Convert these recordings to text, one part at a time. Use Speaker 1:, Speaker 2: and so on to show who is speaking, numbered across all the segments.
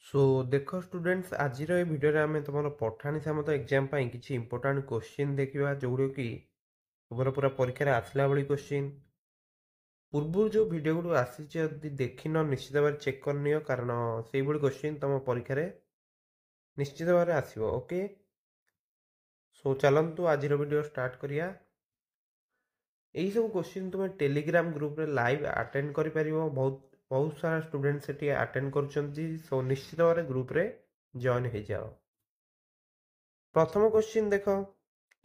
Speaker 1: सो देख स्टूडेंट्स आज भिडियो आम तुम पठाणी सामत एग्जाम किसी इंपोर्टाट क्वेश्चन देखा जोड़ कि तुम पूरा परीक्षा आसला भाई क्वेश्चन पूर्व जो भिड गुड़ आसी देख न निश्चित भाव चेक कर कारण से क्वेश्चन तुम परीक्षा निश्चित भाव आसो ओके। सो चलतु आज वीडियो स्टार्ट करिया। यही सब क्वेश्चन तुम टेलीग्राम ग्रुप रे लाइव अटेंड कर बहुत बहुत सारा स्टूडेंट से अटेंड कर। सो निश्चित भाव ग्रुप रे जॉइन हो जाओ। प्रथम क्वेश्चन देख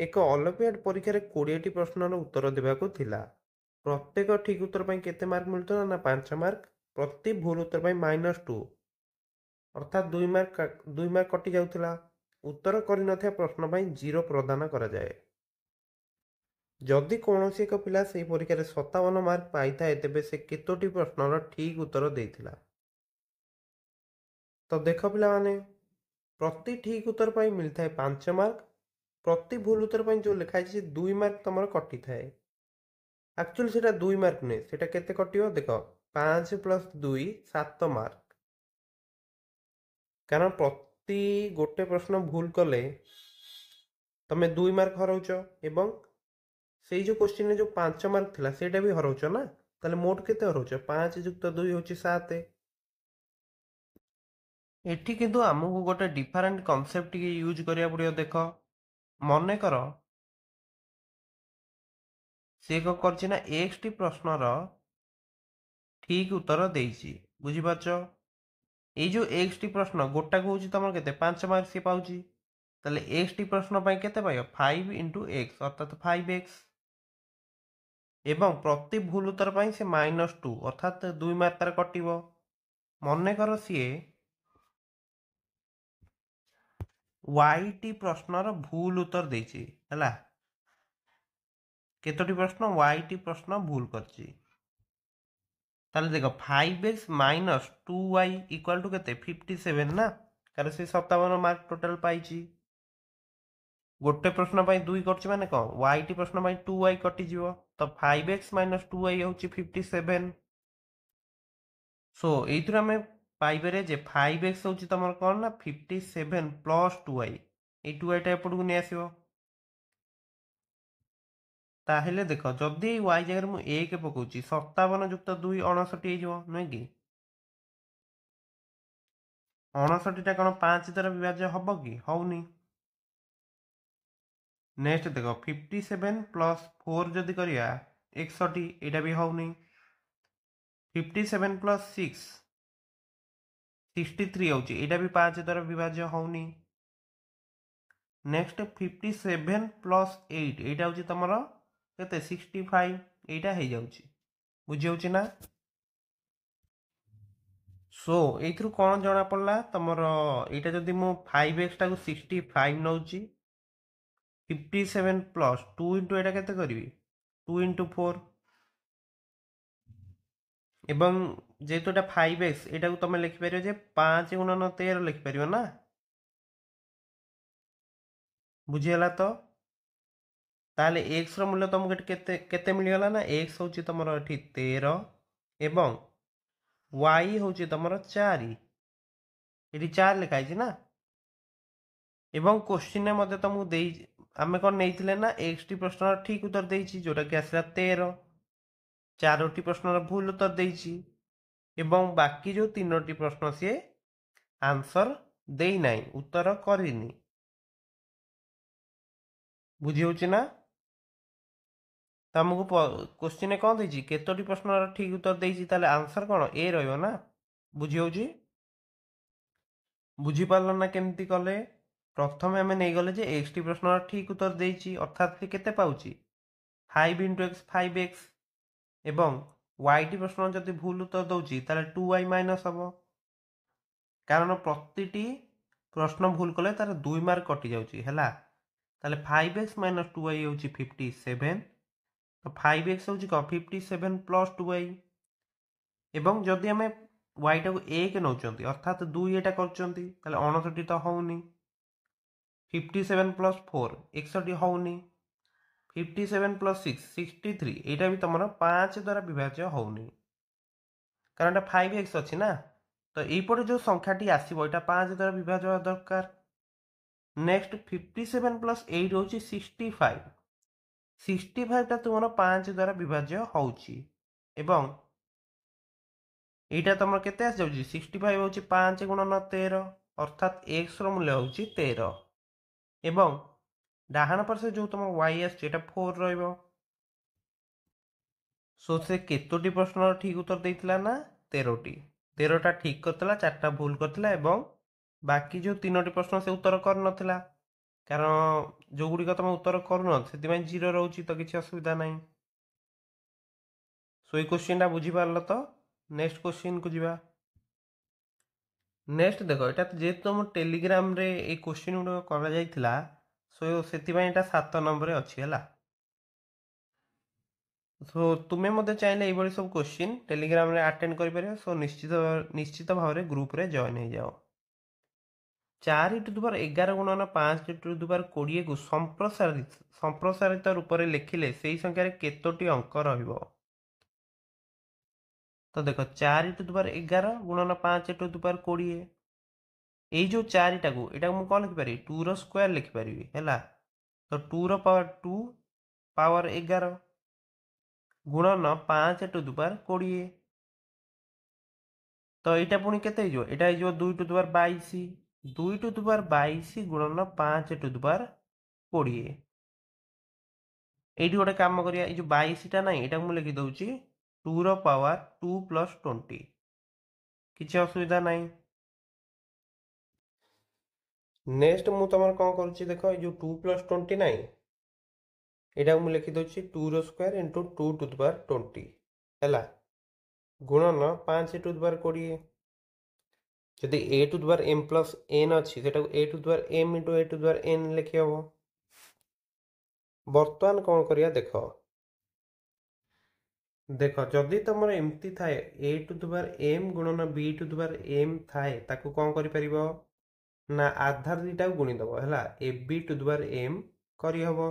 Speaker 1: एक अलिम्पियाड परीक्षा 20टी प्रश्नर उत्तर देवाक थिला। प्रत्येक ठीक उत्तर पर केते मार्क मिलता ना 5 मार्क। प्रति भूल उत्तर पर -2 अर्थात 2 मार्क कटि जाउथिला। उत्तर करि नथिया प्रश्न पर 0 प्रदान करा जाए। जदि कौनसी एक पिला से परीक्षा 57 मार्क पाई थाए तेबे से केतोटी प्रश्नर ठीक उत्तर देथिला। तो देख पिला माने प्रति ठीक उत्तर पर मिलता है 5 मार्क। प्रति भूल उत्तर पर जो लिखाई 2 मार्क तुम कटि थाए। एक्चुअली से 2 मार्क नुहे से केते कटियो देख 5 + 2 7 मार्क। कारण प्रति गोटे प्रश्न भूल कले तुम 2 मार्क हरौच एवं से जो क्वेश्चन जो 5 मार्क थिला सेटा भी हरौच ना। ताले मोट केते हरौच 5 + 2 होची 7। एठी किंतु आमको गोटे डिफरेंट कॉन्सेप्ट यूज करिया पड़ियो। देख मन कर सी कौन करछि ना x टी प्रश्नर ठीक उत्तर देइछि बुझिपारछ। ये जो एक्स टी प्रश्न गोटा को तुम के 5 मार्क सी पाँच ताले एक्स टी प्रश्न के 5 × x अर्थात 5x एवं प्रति भूल उत्तर पर से -2 अर्थात 2 मार्क तार कटिबो। मन कर सी y टी प्रश्नर भूल उत्तर देछि हला केतोटी प्रश्न y टी प्रश्न भूल करछि। ताले देख 5x - 2y = केते 57 ना कारण से 57 मार्क टोटल पाइछि। गोटे प्रश्न पर 2 कटि माने कौन y टी प्रश्न पर 2y कटिज तो 5x - 2y हूँ 57। सो ये आम पाइबे जे 5x हूँ तुम कौन ना 57 + 2y ये 2y टा एपट को नहीं आसो। ताहेले देख जदि y जगह मुझे 1 पकाउछि 57 + 2 59 हो नुहे कि 59 टा कौन 5 द्वारा विभाज्य हम कि हौनी। नेक्स्ट देख 57 + 4 जदि करिया 61 एटा भी हौनी। 57 + 6 63 होची एटा भी 5 द्वारा विभाज्य हौनी। नेक्स्ट 57 + 8 एटा होची तमरो केते 65 एटा हे जाउची बुझी होची ना। सो एथरु कोन जणा पड़ला तमरो एटा जदि मु 5x टा को 65 नउची 57 + 2 * एटा केते करबी 2 * 4 एवं जेहेतु एटा 5x एटा को तुम लिखिपर जे 5 × 9 13 लिखिपर ना बुझीगला। तो ताले x रो मूल्य तुमको केते केते मिलगला ना x होची तुमरो एठी 13 एवं y होची तुमरो 4 एठी 4 लिखाई छी ना। एवं क्वेश्चन ने मते तुमको देई आमे कोन नेइथिले ना x टी प्रश्न ठीक उत्तर देइछि जोटा कि आसला 13 4टी प्रश्न भूल उत्तर देइछि एवं बाकी जो 3टी प्रश्न से आंसर देई नाही उत्तर करिनी बुझी होची ना। तुमको क्वेश्चन कौन देछि केतोटी प्रश्न ठीक उत्तर देछि ताले आंसर कौन ए रहइबो ना बुझी होची। बुझी पारल ना केमती कले प्रथम आम नहीं गले जे x टी प्रश्न ठीक उत्तर देछि अर्थात से केते पाउछि 5 × x 5x एवं y टी प्रश्न जदि भूल उत्तर दउछि ताले 2y माइनस हबो कारण प्रतिटी प्रश्न भूल कले तार 2 मार्क कटि जाउछि हैला। ताले 5x - 2y होछि 57 तो 5x होछि क 57 + 2y एवं जदि आम y टा को 1 नउचंती अर्थात 2 एटा करचंती ताले 59 तो हौनी। 57 + 4 61 हौनी। 57 + 6 63 एटा भी तुमरा 5 द्वारा विभाज्य हौनी कारण 5x अछि ना तो এইপଟେ जो संख्याटी आसीबो एटा 5 द्वारा विभाज्य होवा दरकार। नेक्स्ट 57 प्लस 8 होची 65। 65 टा तुमर 5 द्वारा विभाज्य होउची एवं एटा तुमर केते आसी जाउची 65 होची 5 गुणन 13 अर्थात x रो मूल्य होची 13 एवं डाहाण पार्श्वे जो तुम y आसी एटा 4 रहइबो। सो से केतोटी प्रश्न ठीक उत्तर देइतिला ना 13टी। 13टा ठीक करथिला 4टा भूल करथिला एवं बाकी जो 3टी प्रश्न से उत्तर कर नथिला कारण जो गुडी तुम उत्तर करू न सेति में 0 रहउची तो किछि असुविधा नाही। सो ए क्वेश्चन टा बुझी पारलो तो नेक्स्ट क्वेश्चन को जिबा। नेक्स्ट देखो एटा जे तुम टेलीग्राम रे ए क्वेश्चन गुडो करा जाइतिला सो सेति में एटा 7 नंबर रे अछि हला। सो तुमे मते चाहिले ए बडी सब क्वेश्चन टेलीग्राम रे अटेंड करि परियो। सो निश्चित भाव रे ग्रुप रे जॉइन हो जाओ। 4 टू द पावर 11 गुणन 5 टू द पावर 20 को संप्रसारित रूप में लिखिले सेही संख्या रे केतोटी अंक रहिबो। तो देखो 4 टू द पावर 11 गुणन 5 टू द पावर 20 एई जो 4 टाकू एटा मु कोन लिखि पारि 2 रो स्क्वायर लिखि पारिबी हैला। तो 2 रो पावर 2 पावर 11 गुणन 5 टू द पावर 20 तो एटा पुणी केते हिजो एटा हिजो 2 to the power 22 2 to the power 22 गुणन 5 टू द पावर 20 एटी गोटे काम करिया ए जो 22 टा नाही एटा मु लिखि दउची 2 रो पावर 2 प्लस 20 किछि असुविधा नाही। नेक्स्ट मु तमर कोन करूची देखो ए जो 2 प्लस 20 नाही एटा मु लिखि दउची 2 रो square into 2 to the power 20 हैला गुणन 5 टू द पावर 20 जदि a to the power m plus n अछि सेटा a to the power m into a to the power n लिखि हबो। वर्तमान कोन करिया देखो देखो जदि तुमर एमती थाए a to the power m गुणन b to the power m थाए ताकू कोन करि परिबो ना आधार दिटा गुणी दबो हैला a b to the power m करि हबो।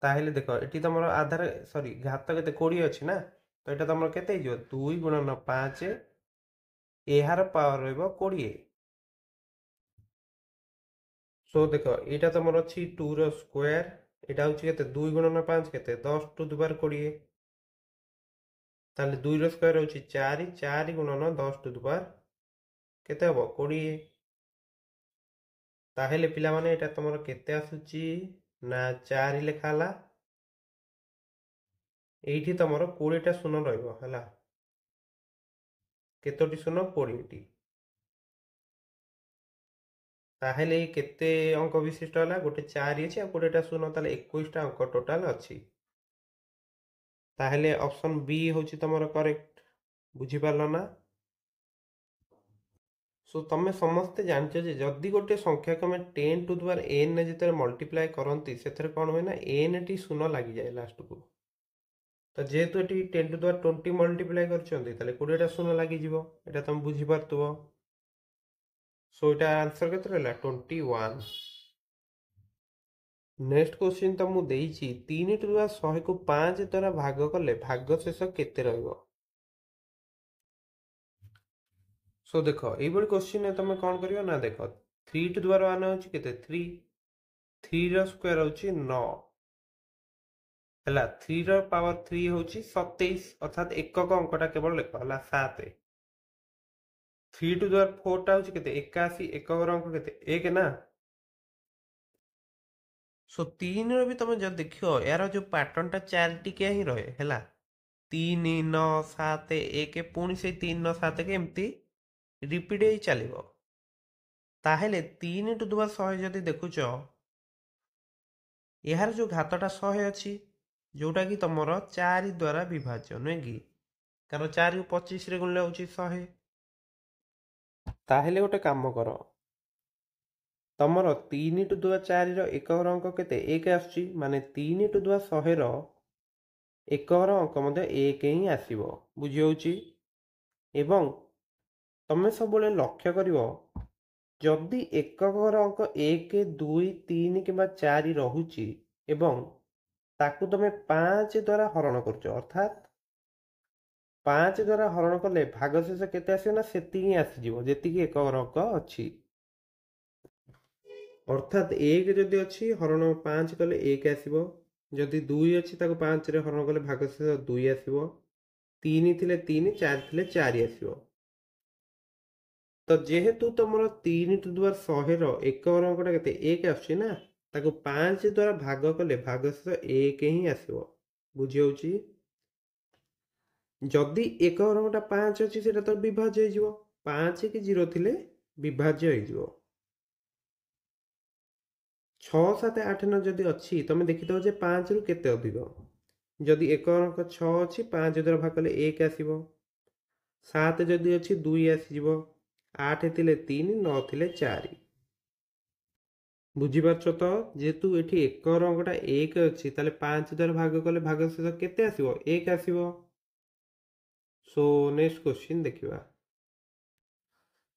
Speaker 1: ताहेले देखो एटी तुमर आधार सॉरी घात केते 20 अछि ना तो एटा तुमर केते हिजो 2 गुणन 5 एहार पावर रहइबो 20। सो देखो एटा तुमर अछि 2 रो स्क्वायर एटा होछि केते 2 गुणन 5 केते 10 टू द पावर 20 ताले 2 रो स्क्वायर होछि 4 4 गुणन 10 टू द पावर केते हबो 20 ताहेले पिला माने एटा तुमर केते आसुची ना 4 लेखाला एठी तुमर 20 टा शून्य रहइबो हैला केतोटी शून्य 20 टी ताहेले केते अंक विशिष्ट होला गोटे 4 अछि आ 20 टा शून्य ताले 21 टा अंक टोटल अछि। ताहेले ऑप्शन बी होछि तमरो करेक्ट बुझी पारलो ना। सो तमे समस्ते जानछो जे जदि गोटे संख्या को हम 10 टू द पावर n ने जेते मल्टीप्लाई करंती सेथरे कोन होय ना n टी शून्य लागि जाय लास्ट को तो जेहेतु एटी 10 टू द पावर 20 मल्टीप्लाई करछंती ताले 20 टा शून्य लागि जिवो एटा तुम बुझी पारतबो। सो एटा आंसर केते रहला 21। नेक्स्ट क्वेश्चन तो मु देइछि 3 टू द पावर 100 को 5 द्वारा भाग कले भागशेष केते रहइबो। सो देखो एई बडी क्वेश्चन ने तमे कोन करियो ना देखो 3 टू द पावर 1 होछि केते 3 3 रो स्क्वायर होछि 9 हैला 3 रो पावर 3 होछि 27 अर्थात एकक अंकटा केवल लेख हला 7 3 टू द पावर 4 टा होछि केते 81 एकक अंक केते 1 ना। सो 3 रो भी तमे जब देखियो यार जो पैटर्न टा 4 टिके ही रहे हैला 3 9 7 1 पुणी से 3 9 7 के एमती रिपीट ही चलिबो ताहेले 3 टू द पावर 100 जदि देखुचो यार जो घातटा 100 अछि जोटा कि तमरो 4 द्वारा विभाज्य नै कि कारण 4 को 25 रे गुणले होछि 100 ताहेले गोटे काम करो तमरो 3 टू द पावर 4 रो एकक अंक केते 1 आछी माने 3 टू द पावर 100 रो एकक अंक मते 1 ही आसीबो बुझि होछि। एवं तमे सब बेले लक्ष्य करिवो जदि एकक अंक 1 2 3 किबा 4 रहुछि एवं ताकू तमे 5 द्वारा हरण करछो अर्थात 5 ଦ୍ୱାରା ହରଣ କଲେ ଭାଗଶେଷ କେତେ ଆସିବ ନା ସେତିକି ହିଁ ଆସିଯିବ ଯେତିକି ଏକ ଅଙ୍କ ଅଛି। ଅର୍ଥାତ୍ 1 ଯଦି ଅଛି ହରଣ 5 କଲେ 1 ଆସିବ। ଯଦି 2 ଅଛି ତାକୁ 5ରେ ହରଣ କଲେ ଭାଗଶେଷ 2 ଆସିବ। 3 ଥିଲେ 3, 4 ଥିଲେ 4 ଆସିବ। ତ ଯେହେତୁ ତମର 3 ଟୁ ଦ ପାୱାର 100 ର ଏକ ଅଙ୍କଟା କେତେ 1 ଆସୁଛି ନା, ତାକୁ 5 ଦ୍ୱାରା ଭାଗ କଲେ ଭାଗଶେଷ 1 ହିଁ ଆସିବ। ବୁଝିହେଉଛି? ଯଦି ଏକ ଅଙ୍କଟା 5 ଅଛି ସେଇଟା ତ ବିଭାଜ୍ୟ ହେଇଯିବ। 5 କି 0 ଥିଲେ ବିଭାଜ୍ୟ ହେଇଯିବ। 6, 7, 8, 9 ଯଦି ଅଛି ତମେ ଦେଖିଦବ ଯେ 5 ରୁ କେତେ ଅଧିକ। ଯଦି ଏକ ଅଙ୍କ 6 ଅଛି 5 ଦ୍ୱାରା ଭାଗ କଲେ 1 ଆସିବ। 7 ଯଦି ଅଛି 2 ଆସିଯିବ। 8 ଥିଲେ 3, 9 ଥିଲେ 4। ବୁଝିପାରୁଛ ତ? ଯେହେତୁ ଏଠି ଏକ ଅଙ୍କଟା 1 ଅଛି ତାହେଲେ 5 ଦ୍ୱାରା ଭାଗ କଲେ ଭାଗଶେଷ କେତେ ଆସିବ? 1 ଆସିବ। ସୋ ନେକ୍ସଟ କ୍ୱେଶ୍ଚିନ୍ ଦେଖିବା।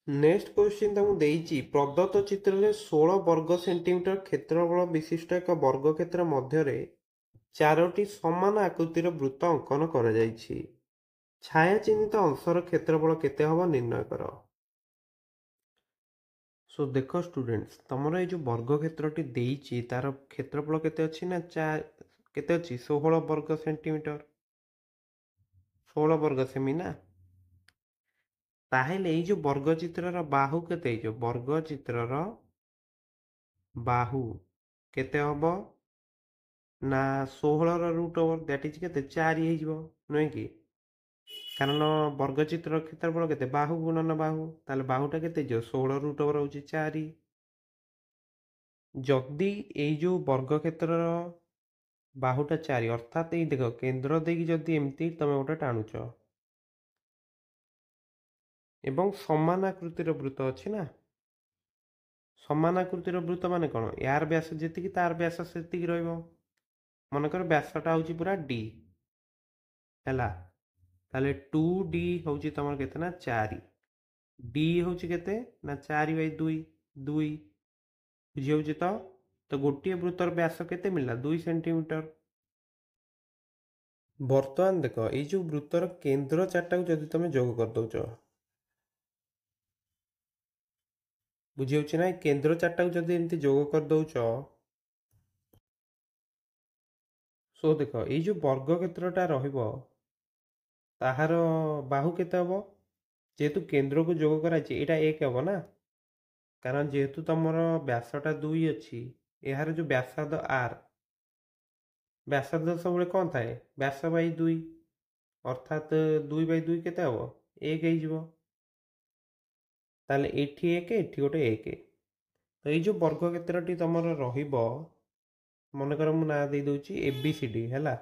Speaker 1: ନେକ୍ସଟ କ୍ୱେଶ୍ଚିନ୍ ତମକୁ ଦେଇଛି ପ୍ରଦତ୍ତ ଚିତ୍ରରେ 16 ବର୍ଗ ସେଣ୍ଟିମିଟର କ୍ଷେତ୍ରଫଳ ବିଶିଷ୍ଟ ଏକ ବର୍ଗକ୍ଷେତ୍ର ମଧ୍ୟରେ 4ଟି ସମାନ ଆକୃତିର ବୃତ୍ତ ଅଙ୍କନ କରାଯାଇଛି। ଛାୟା ଚିହ୍ନିତ ଅଂଶର କ୍ଷେତ୍ରଫଳ କେତେ ହେବ ନିର୍ଣ୍ଣୟ କର। ସୋ ଦେଖ ଷ୍ଟୁଡେଣ୍ଟସ୍, ତମର ଏଇ ଯେଉଁ ବର୍ଗକ୍ଷେତ୍ରଟି ଦେଇଛି ତାର କ୍ଷେତ୍ରଫଳ କେତେ ଅଛି ନା କେତେ ଅଛି 16 ବର୍ଗ ସେଣ୍ଟିମିଟର। 16 ବର୍ଗ ସେମି ନା। ତାହେଲେ ଏଇ ଯେଉଁ ବର୍ଗଚିତ୍ରର ବାହୁ କେତେ ହେଇଯିବ? ବର୍ଗଚିତ୍ରର ବାହୁ କେତେ ହବ ନା 16ର ରୁଟ୍ ଓଭର ଦ୍ୟାଟ୍ ଇଜ କେତେ 4 ହେଇଯିବ, ନୁହେଁ କି? କାରଣ ବର୍ଗଚିତ୍ରର କ୍ଷେତ୍ରଫଳ କେତେ ବାହୁ ଗୁଣନ ବାହୁ, ତାହେଲେ ବାହୁଟା କେତେ ହେଇଯିବ 16 ରୁଟ୍ ଓଭର ହେଉଛି 4। ଯଦି ଏଇ ଯେଉଁ ବର୍ଗକ୍ଷେତ୍ରର ବାହୁଟା 4 ଅର୍ଥାତ୍ ଏଇ ଦେଖ କେନ୍ଦ୍ର ଦେଇକି ଯଦି ଏମିତି ତମେ ଗୋଟେ ଟାଣୁଛ ଏବଂ ସମାନ ଆକୃତିର ବୃତ୍ତ ଅଛି ନା, ସମାନ ଆକୃତିର ବୃତ୍ତ ମାନେ କ'ଣ? ୟାର ବ୍ୟାସ ଯେତିକି ତାର ବ୍ୟାସ ସେତିକି ରହିବ। ମନେକର ବ୍ୟାସଟା ହେଉଛି ପୁରା D ହେଲା, ତାହେଲେ 2D ହେଉଛି ତମର କେତେ ନା 4। D ହେଉଛି କେତେ ନା 4/2 2। ବୁଝିହେଉଛି ତ? ତ ଗୋଟିଏ ବୃତ୍ତର ବ୍ୟାସ କେତେ ମିଳିଲା? 2 ସେଣ୍ଟିମିଟର। ବର୍ତ୍ତମାନ ଦେଖ ଏଇ ଯେଉଁ ବୃତ୍ତର କେନ୍ଦ୍ର 4ଟାକୁ ଯଦି ତମେ ଯୋଗ କରିଦେଉଛ, ବୁଝିହେଉଛି ନା? କେନ୍ଦ୍ର 4ଟାକୁ ଯଦି ଏମିତି ଯୋଗ କରିଦେଉଛ, ସୋ ଦେଖ ଏଇ ଯେଉଁ ବର୍ଗକ୍ଷେତ୍ରଟା ରହିବ ତାହାର ବାହୁ କେତେ ହେବ? ଯେହେତୁ କେନ୍ଦ୍ରକୁ ଯୋଗ କରାଯାଇଛି ଏଇଟା 1 ହେବ ନା, କାରଣ ଯେହେତୁ ତମର ବ୍ୟାସଟା 2 ଅଛି, ଏହାର ଯେଉଁ ବ୍ୟାସାର୍ଧ R, ବ୍ୟାସାର୍ଧ ସବୁବେଳେ କ'ଣ ଥାଏ? ବ୍ୟାସ/2, ଅର୍ଥାତ୍ 2/2 କେତେ ହେବ? 1 ହେଇଯିବ। ତାହେଲେ ଏଠି 1 ଏଠି ଗୋଟେ 1। ତ ଏଇ ଯେଉଁ ବର୍ଗକ୍ଷେତ୍ରଟି ତମର ରହିବ, ମନେକର ମୁଁ ନାଁ ଦେଇଦେଉଛି ABCD ହେଲା।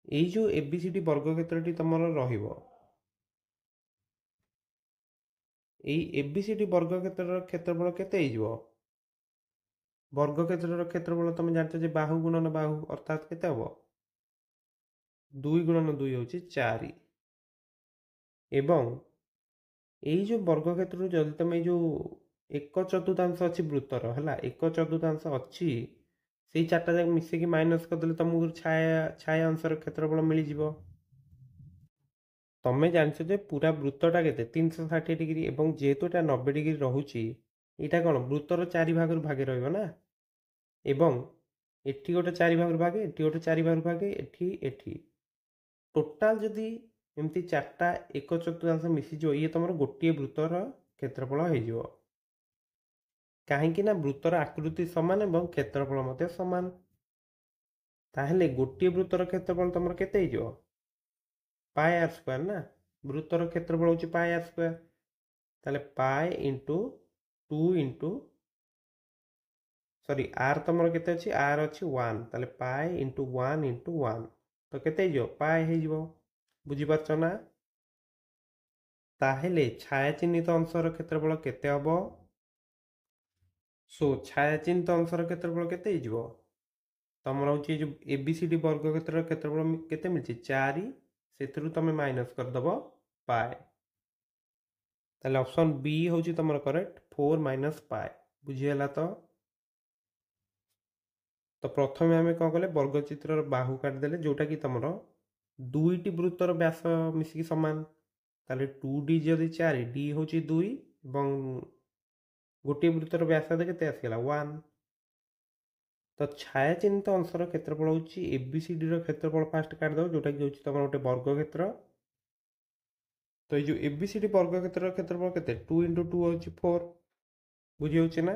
Speaker 1: ଏଇ ଯେଉଁ ABCD ବର୍ଗକ୍ଷେତ୍ରଟି ତମର ରହିବ, ଏଇ ABCD ବର୍ଗକ୍ଷେତ୍ରର କ୍ଷେତ୍ରଫଳ କେତେ ହେଇଯିବ? ବର୍ଗକ୍ଷେତ୍ରର କ୍ଷେତ୍ରଫଳ ତମେ ଜାଣିଛ ଯେ ବାହୁ ଗୁଣନ ବାହୁ, ଅର୍ଥାତ୍ କେତେ ହେବ? 2 × 2 ହେଉଛି 4। ଏବଂ ଏଇ ଯେଉଁ ବର୍ଗକ୍ଷେତ୍ରରୁ ଯଦି ତମେ ଏଇ ଯେଉଁ 1/4 ଅଛି ବୃତ୍ତର ହେଲା, 1/4 ଅଛି, ସେଇ 4ଟା ଯାକ ମିଶିକି ମାଇନସ୍ କରିଦେଲେ ତମକୁ ଛାୟା ଅଂଶର କ୍ଷେତ୍ରଫଳ ମିଳିଯିବ। ତମେ ଜାଣିଛ ଯେ ପୁରା ବୃତ୍ତଟା କେତେ 360 ଡିଗ୍ରୀ, ଏବଂ ଯେହେତୁ ଏଟା 90 ଡିଗ୍ରୀ ରହୁଛି, ଏଇଟା କ'ଣ ବୃତ୍ତର 4 ଭାଗରୁ ଭାଗେ ରହିବ ନା, ଏବଂ ଏଠି ଗୋଟେ 4 ଭାଗରୁ ଭାଗେ, ଏଠି ଗୋଟେ 4 ଭାଗରୁ ଭାଗେ, ଏଠି ଟୋଟାଲ ଯଦି ଏମିତି 4ଟା 1/4 ମିଶିଯିବ, ଇଏ ତମର ଗୋଟିଏ ବୃତ୍ତର କ୍ଷେତ୍ରଫଳ ହେଇଯିବ। କାହିଁକି ନା ବୃତ୍ତର ଆକୃତି ସମାନ ଏବଂ କ୍ଷେତ୍ରଫଳ ମଧ୍ୟ ସମାନ। ତାହେଲେ ଗୋଟିଏ ବୃତ୍ତର କ୍ଷେତ୍ରଫଳ ତମର କେତେ ହେଇଯିବ? πr² ନା, ବୃତ୍ତର କ୍ଷେତ୍ରଫଳ ହେଉଛି πr²। ତାହେଲେ ପାଏ ଇଣ୍ଟୁ 2 ସରି r ତମର କେତେ ଅଛି? r ଅଛି 1, ତାହେଲେ ପାଏ ଇଣ୍ଟୁ 1 × 1 ତ କେତେ ହେଇଯିବ? ପାଏ ହେଇଯିବ। ବୁଝିପାରୁଛ ନା? ତାହେଲେ ଛାୟା ଚିହ୍ନିତ ଅଂଶର କ୍ଷେତ୍ରଫଳ କେତେ ହେବ? ସୋ ଛାୟା ଚିହ୍ନିତ ଅଂଶର କ୍ଷେତ୍ରଫଳ କେତେ ହେଇଯିବ? ତମର ହେଉଛି ଏ ଯେଉଁ ABCD ବର୍ଗକ୍ଷେତ୍ରର କ୍ଷେତ୍ରଫଳ କେତେ ମିଳିଛି? 4, ସେଥିରୁ ତମେ ମାଇନସ୍ କରିଦେବ ପାଏ। ତାହେଲେ ଅପସନ୍ B ହେଉଛି ତମର କରେକ୍ଟ, 4 - ପାଏ। ବୁଝିହେଲା ତ? ତ ପ୍ରଥମେ ଆମେ କ'ଣ କଲେ ବର୍ଗଚିତ୍ରର ବାହୁ କାଟିଦେଲେ, ଯେଉଁଟାକି ତମର दुईटी वृत्तर व्यास मिसिकी समान ताले 2d जदि 4 d होची 2 एवं गोटे वृत्तर व्यासार्ध केते आसीगला 1। तो छाया चिन्हित अंशर क्षेत्रफल होची एबीसीडी रो क्षेत्रफल फास्ट काट दो जोटा कि होची तमर गोटे वर्ग क्षेत्र। तो ये जो एबीसीडी वर्ग क्षेत्र क्षेत्रफल केते 2 × 2 होची 4 बुझी होची ना।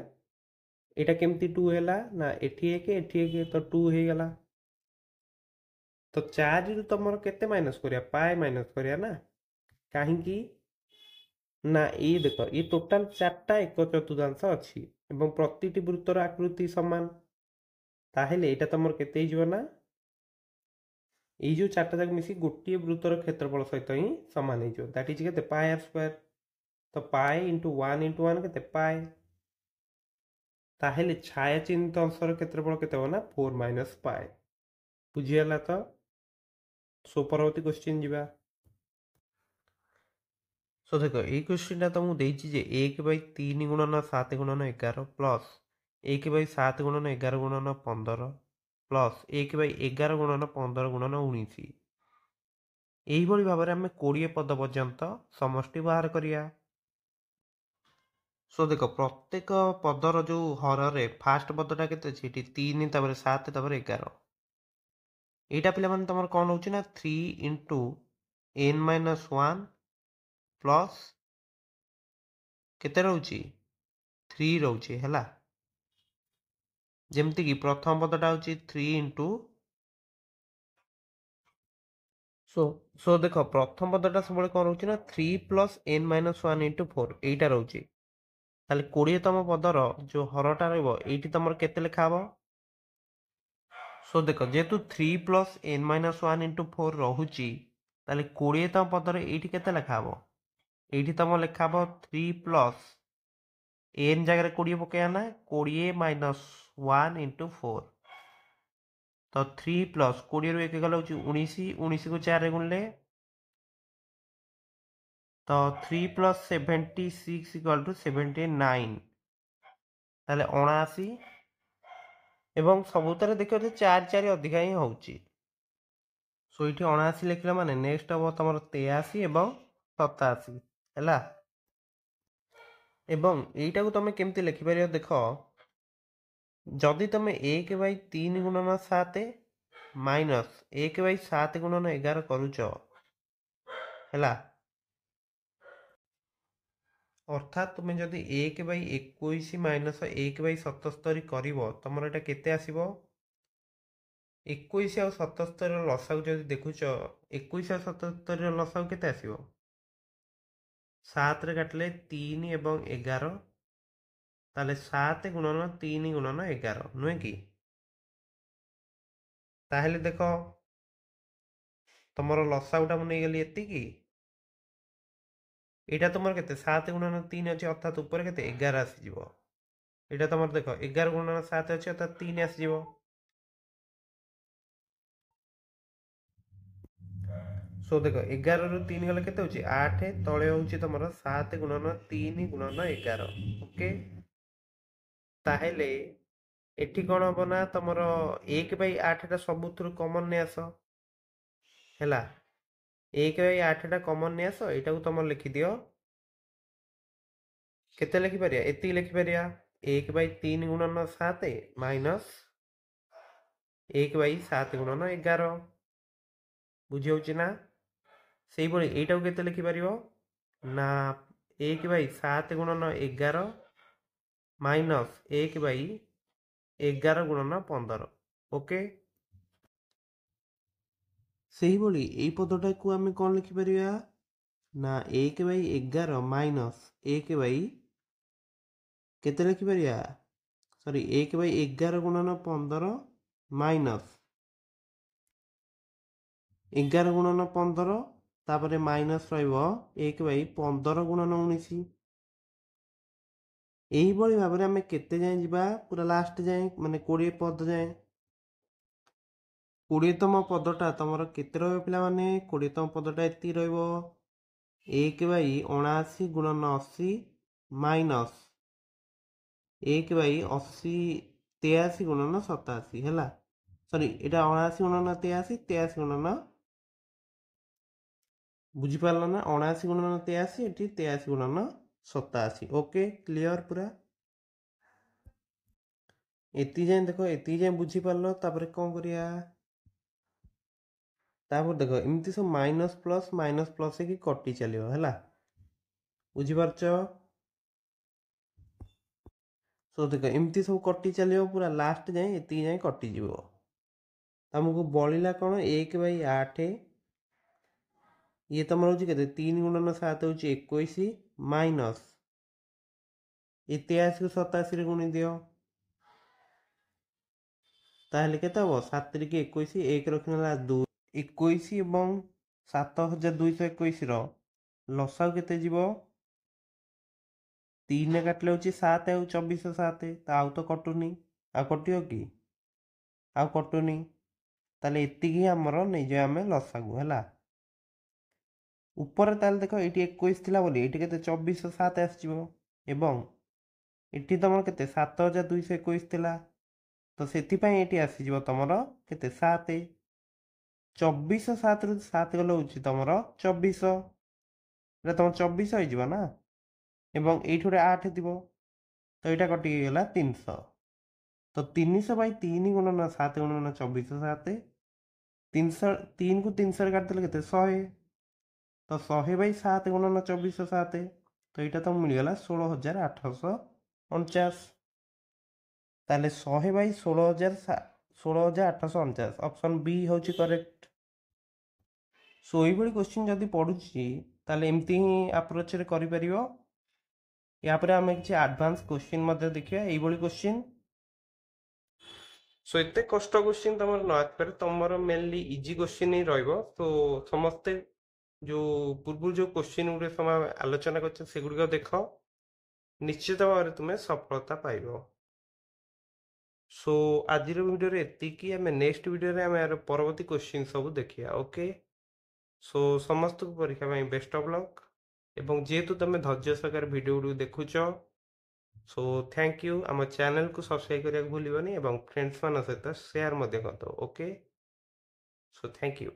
Speaker 1: एटा केमती 2 हैला ना एठी एक तो 2 हे गला। तो 4 रु तमर केते माइनस करिया पाई माइनस करिया ना काहेकि ना ये देख ये टोटाल 4टा 1/4 अच्छी एवं प्रतिटी वृत्तर आकृति समान ताहेले एटा तमर केते हिजो ना ये जो 4टा जाक मिसी गोटे वृत्तर क्षेत्रफल सहित ही समान हिजो दैट इज केते पाई आर स्क्वायर। तो पाई × 1 × 1 केते पाई ताहेले छाया चिन्हित अंशर क्षेत्रफल केते हो ना 4 - पाई बुझियला। तो सो परवर्ती क्वेश्चन जीवा। सो देखो ये क्वेश्चन तुमको देछि जे 1/3 × 7 × 11 प्लस 1/7 × 11 × 15 प्लस 1/11 × 15 × 19 এইভাবে ভাবে আমি 20 পদ পর্যন্ত সমষ্টি বাহার করিয়া। সো দেখো প্রত্যেক পদর যে হররে ফার্স্ট পদটা কেতে আছে এটি 3 তারপরে 7 তারপরে 11 এইটা পিলা মানে তোমার কোন হচ্ছে না 3 × n - 1 প্লস কেতে রହୁଛି 3 রହୁଛି ହେଲା। ଯେମିତି କି ପ୍ରଥମ ପଦଟା ହଉଛି 3 × ସୋ ଦେଖ ପ୍ରଥମ ପଦଟା ସବୁବେଳେ କଣ ରହୁଛି ନା 3 + n - 1 × 4 এইটা ରହୁଛି। ତାହେଲେ 20ତମ ପଦର ଯୋଉ ହରଟା ରହିବ এইଠି ତମର କେତେ ଲେଖା ହବ। ସୋ ଦେଖ ଯେହେତୁ 3 + n - 1 × 4 ରହୁଛି ତାହେଲେ 20ତମ ପଦରେ এইଠି କେତେ ଲେଖା ହବ। এইଠି ତମ ଲେଖା ହବ 3 + n ଜାଗାରେ 20 ପକେଇବା ନା 20 - 1 × 4 तो 3 + 20 ରୁ 1 ଗଲା ହଉଛି 19 19 କୁ 4 ରେ ଗୁଣିଲେ तो 3 + 76 = 79 ତାହେଲେ 79 ଏବଂ ସବୁଥିରେ ଦେଖିବ ଯେ 4 4 ଅଧିକା ହିଁ ହଉଛି। ସୋ ଏଠି 79 ଲେଖିଲା ମାନେ ନେକ୍ସଟ ହବ ତମର 83 ଏବଂ 87 ହେଲା। ଏବଂ এইটাକୁ ତମେ କେମିତି ଲେଖିପାରିବ ଦେଖ ଯଦି ତମେ 1/3 × 7 ମାଇନସ୍ 1/7 × 11 କରୁଛ ହେଲା अर्थात तुम जदि 1/21 माइनस 1/77 कर तुम एटा केते आसीबो 21 और 77 लसागु जदि देखुच 21 और 77 लसागु केते आसीबो 7 रे काटले 3 एवं 11 ताले 7 × 3 × 11 नुहे कि ताहेले देखो तुमर लसागुटा मु नै गेली एतिकी एटा तुमर केते 7 × 3 अछि अर्थात ऊपर केते 11 आसी जिवो। एटा तुमर देखो 11 × 7 अछि अर्थात 3 आसी जिवो। सो देखो 11 ରୁ 3 गले केते होची 8 तळे होची तमरो 7 × 3 × 11 ओके ताहेले एठी कोन हबो ना तमरो 1/8 टा सबुथुर कॉमन ने आसो हैला 1/8 टा कॉमन ने आसो एटा को तमर लिखि दियो केते लिखि परिया एति लिखि परिया 1/3 × 7 माइनस 1/7 × 11 बुझी होची ना सेही बळी एटा को केते लिखि परियो ना 1/7 × 11 माइनस 1/11 × 15 ओके सेही बळी एई पदटा को आमे कोन लिखि परिया ना 1/11 माइनस 1 केते लिखि परिया सॉरी 1/11 × 15 माइनस 11 × 15 तापरे माइनस रहिबो 1/15 × 19 एही बळी भाबरे आमे केते जाय जिबा पूरा लास्ट जाय माने 20 पद जाय 20तम पदटा तमर केते रहबो पिला माने 20तम पदटा एति रहबो 1/79 × 80 माइनस 1/80 83 × 87 ହେଲା सॉरी एटा 79 × 83 83 × ବୁଝିପାରିଲ ନା? 79 ଗୁଣନ 83, ଏଠି 83 ଗୁଣନ 87। ଓକେ, କ୍ଲିଅର ପୁରା? ଏତିକି ଯାଏଁ ଦେଖ, ଏତିକି ଯାଏଁ ବୁଝିପାରିଲ। ତାପରେ କ'ଣ କରିବା? ତାପରେ ଦେଖ, ଏମିତି ସବୁ ମାଇନସ୍ ପ୍ଲସ୍ ହେଇକି କଟି ଚାଲିବ ହେଲା। ବୁଝିପାରୁଛ? ସୋ ଦେଖ, ଏମିତି ସବୁ କଟି ଚାଲିବ ପୁରା ଲାଷ୍ଟ ଯାଏଁ, ଏତିକି ଯାଏଁ କଟିଯିବ। ତମକୁ ବଳିଲା କ'ଣ? 1/8। ଇଏ ତମର ହେଉଛି କେତେ? 3 ଗୁଣନ 7 ହେଉଛି 21 ମାଇନସ୍ ଏ 83କୁ 87ରେ ଗୁଣି ଦିଅ। ତାହେଲେ କେତେ ହେବ? 7 ତିରିକି 21, 1 ରଖିନେଲା 2। 21 ଏବଂ 7221ର ଲସାଗୁ କେତେ ଯିବ? 3 କାଟିଲେ ହେଉଛି 7 ଆଉ 2407। ତ ଆଉ ତ କଟୁନି। ଆଉ କଟିବ କି? ଆଉ କଟୁନି। ତାହେଲେ ଏତିକି ଆମର ନେଇଯିବା ଆମେ ଲସାଗୁ ହେଲା। ଉପରେ ତାହେଲେ ଦେଖ, ଏଇଠି 21 ଥିଲା ବୋଲି ଏଇଠି କେତେ? 2407 ଆସିଯିବ। ଏବଂ ଏଠି ତମର କେତେ? 7221 ଥିଲା। ତ ସେଥିପାଇଁ ଏଠି ଆସିଯିବ ତମର କେତେ? 7। 2407ରୁ 7 ଗଲେ ହେଉଛି ତମର 2400। ଏଇଟା ତମର 2400 ହେଇଯିବ ନା। ଏବଂ ଏଇଠି ଗୋଟେ 8 ଥିବ, ତ ଏଇଟା କଟିକି ଗଲା 300। ତ 300/3 ଗୁଣନ 7 ଗୁଣନ 2407। 300କୁ 300ରେ କାଟିଦେଲେ କେତେ? 100। ତ 100/7 ଗୁଣନ 2407। ତ ଏଇଟା ତମକୁ ମିଳିଗଲା 16849। ତାହେଲେ 100/16849, ଅପସନ୍ ବି ହେଉଛି କରେକ୍ଟ। ସୋ ଏଇଭଳି କ୍ୱେଶ୍ଚିନ୍ ଯଦି ପଡ଼ୁଛି ତାହେଲେ ଏମିତି ହିଁ ଆପ୍ରୋଚରେ କରିପାରିବ। ୟାପରେ ଆମେ କିଛି ଆଡଭାନ୍ସ କ୍ୱେଶ୍ଚିନ୍ ମଧ୍ୟ ଦେଖିବା ଏଇଭଳି କ୍ୱେଶ୍ଚିନ୍। ସୋ ଏତେ କଷ୍ଟ କ୍ୱେଶ୍ଚିନ୍ ତମର ନ ଆସିପାରେ, ତମର ମେନଲି ଇଜି କ୍ୱେଶ୍ଚିନ୍ ହିଁ ରହିବ। ସୋ ସମସ୍ତେ ଯେଉଁ ପୂର୍ବରୁ ଯେଉଁ କ୍ୱେଶ୍ଚିନ୍ ଗୁଡ଼ିକ ସମୟ ଆଲୋଚନା କରିଛ ସେଗୁଡ଼ିକ ଦେଖ, ନିଶ୍ଚିତ ଭାବରେ ତୁମେ ସଫଳତା ପାଇବ। ସୋ ଆଜିର ଭିଡ଼ିଓରେ ଏତିକି। ଆମେ ନେକ୍ସଟ ଭିଡ଼ିଓରେ ଆମେ ଏହାର ପରବର୍ତ୍ତୀ କ୍ୱେଶ୍ଚିନ୍ ସବୁ ଦେଖିବା। ଓକେ, ସୋ ସମସ୍ତଙ୍କୁ ପରୀକ୍ଷା ପାଇଁ ବେଷ୍ଟ ଅଫ୍ ଲକ୍। ଏବଂ ଯେହେତୁ ତୁମେ ଧୈର୍ଯ୍ୟ ସହକାରେ ଭିଡ଼ିଓ ଗୁଡ଼ିକୁ ଦେଖୁଛ, ସୋ ଥ୍ୟାଙ୍କ ୟୁ। ଆମ ଚ୍ୟାନେଲକୁ ସବସ୍କ୍ରାଇବ୍ କରିବାକୁ ଭୁଲିବନି ଏବଂ ଫ୍ରେଣ୍ଡସ୍ମାନଙ୍କ ସହିତ ସେୟାର ମଧ୍ୟ କରିଦେବ। Okay, so thank you.